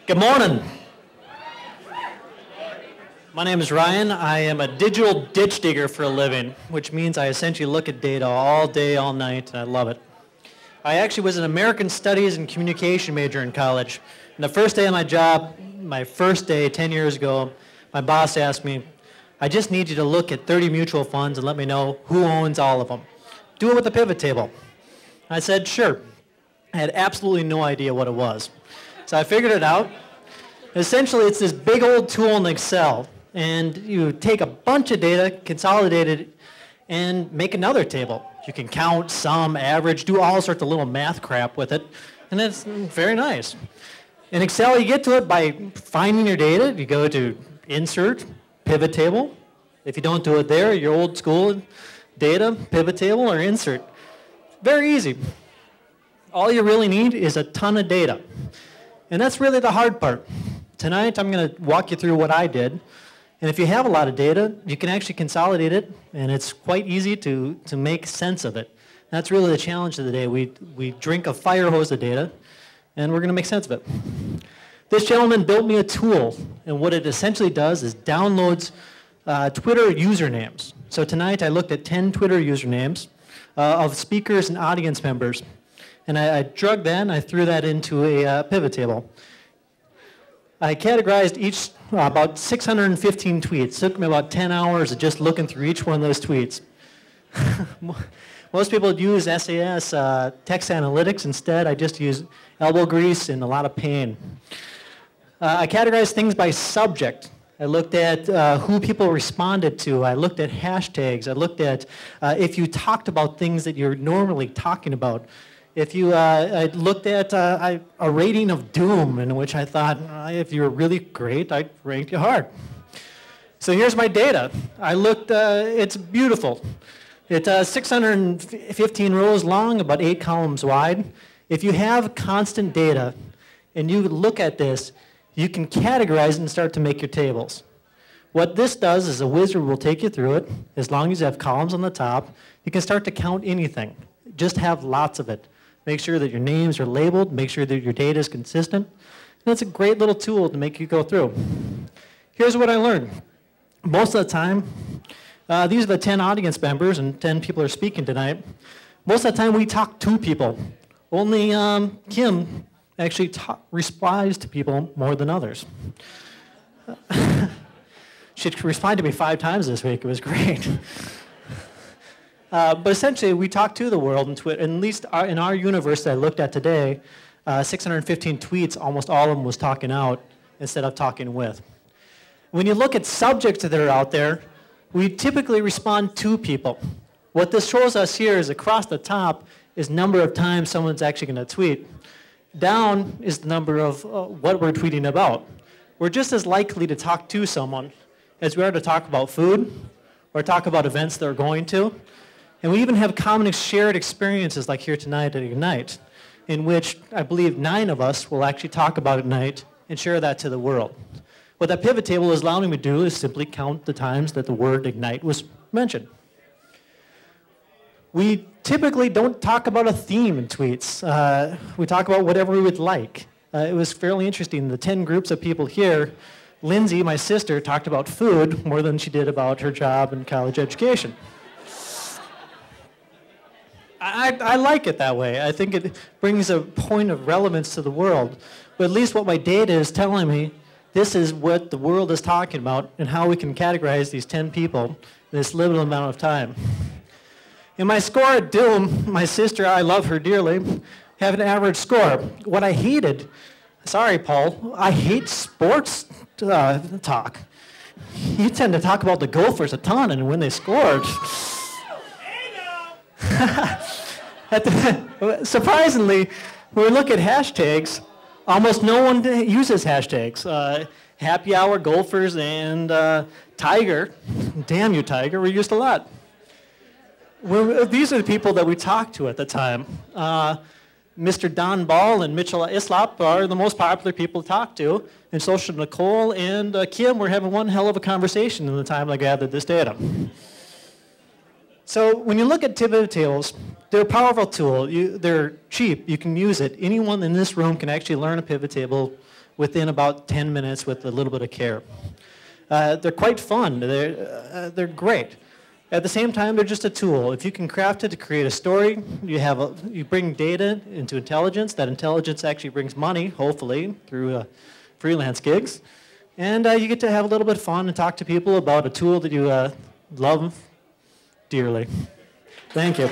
Good morning. My name is Ryan. I am a digital ditch digger for a living, which means I essentially look at data all day, all night, and I love it. I actually was an American Studies and Communication major in college. And the first day of my job, my first day 10 years ago, my boss asked me, I just need you to look at 30 mutual funds and let me know who owns all of them. Do it with a pivot table. I said, sure. I had absolutely no idea what it was. So I figured it out. Essentially, it's this big old tool in Excel. And you take a bunch of data, consolidate it, and make another table. You can count, sum, average, do all sorts of little math crap with it. And it's very nice. In Excel, you get to it by finding your data. You go to Insert, Pivot Table. If you don't do it there, your old school data, Pivot Table, or Insert. Very easy. All you really need is a ton of data. And that's really the hard part. Tonight, I'm going to walk you through what I did. And if you have a lot of data, you can actually consolidate it, and it's quite easy to make sense of it. That's really the challenge of the day. We drink a fire hose of data, and we're going to make sense of it. This gentleman built me a tool, and what it essentially does is downloads Twitter usernames. So tonight, I looked at 10 Twitter usernames of speakers and audience members. And I drugged that, and I threw that into a pivot table. I categorized each about 615 tweets. It took me about 10 hours of just looking through each one of those tweets. Most people use SAS text analytics. Instead, I just use elbow grease and a lot of pain. I categorized things by subject. I looked at who people responded to. I looked at hashtags. I looked at if you talked about things that you're normally talking about. If you, I looked at a rating of doom, in which I thought, if you're really great, I'd rank you hard. So here's my data. I looked, it's beautiful. It's 615 rows long, about 8 columns wide. If you have constant data and you look at this, you can categorize it and start to make your tables. What this does is a wizard will take you through it. As long as you have columns on the top, you can start to count anything. Just have lots of it. Make sure that your names are labeled. Make sure that your data is consistent. And it's a great little tool to make you go through. Here's what I learned. Most of the time, these are the 10 audience members, and 10 people are speaking tonight. Most of the time, we talk to people. Only Kim actually replies to people more than others. She responded to me 5 times this week. It was great. But essentially, we talk to the world, and at least in our universe that I looked at today, 615 tweets, almost all of them was talking out instead of talking with. When you look at subjects that are out there, we typically respond to people. What this shows us here is across the top is number of times someone's actually going to tweet. Down is the number of what we're tweeting about. We're just as likely to talk to someone as we are to talk about food or talk about events they're going to. And we even have common shared experiences like here tonight at Ignite, in which I believe 9 of us will actually talk about Ignite and share that to the world. What that pivot table is allowing me to do is simply count the times that the word Ignite was mentioned. We typically don't talk about a theme in tweets. We talk about whatever we would like. It was fairly interesting. The 10 groups of people here, Lindsay, my sister, talked about food more than she did about her job and college education. I like it that way. I think it brings a point of relevance to the world. But at least what my data is telling me, this is what the world is talking about and how we can categorize these 10 people in this limited amount of time. In my score at Doom, my sister, I love her dearly, have an average score. What I hated, sorry, Paul, I hate sports talk. You tend to talk about the Gophers a ton and when they scored. Surprisingly, when we look at hashtags, almost no one uses hashtags. Happy Hour, Gophers, and Tiger. Damn you, Tiger. We're used a lot. These are the people that we talked to at the time. Mr. Don Ball and Mitchell Islop are the most popular people to talk to. And Social Nicole and Kim were having one hell of a conversation in the time I gathered this data. So when you look at pivot tables, they're a powerful tool. They're cheap. You can use it. Anyone in this room can actually learn a pivot table within about 10 minutes with a little bit of care. They're quite fun. They're great. At the same time, they're just a tool. If you can craft it to create a story, you bring data into intelligence. That intelligence actually brings money, hopefully, through freelance gigs. And you get to have a little bit of fun and talk to people about a tool that you love dearly. Thank you.